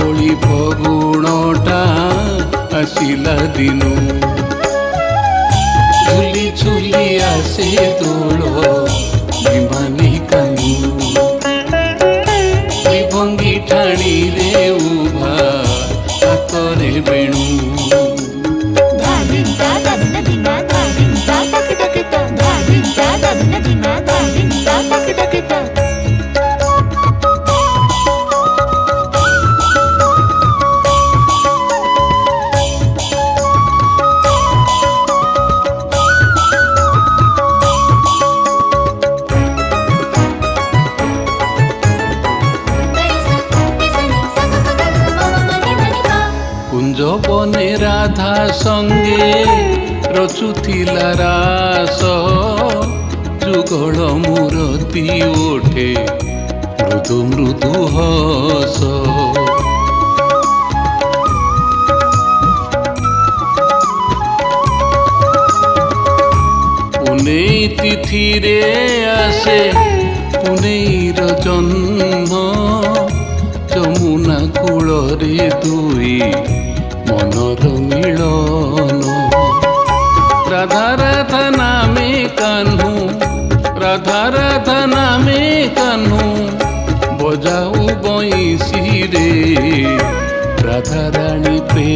ओली फगुणटा आसिला दिनु झुली झुली आसे दोल विमानी कानु भंगी ठाणी रे उभा हातरे बेणु कुंज बने राधा संगे रचुथिला रास जुगल मूरती ओठे मृदु मृदु हस पुनेई तिथि रे आसे पुनेईर जन्म यमुना कूल रे दुई मनर मिलन राधा राधा नामे कान्हू राधा राधा नामे कान्हू बजाऊ बंसी रे राधा रानी प्रेम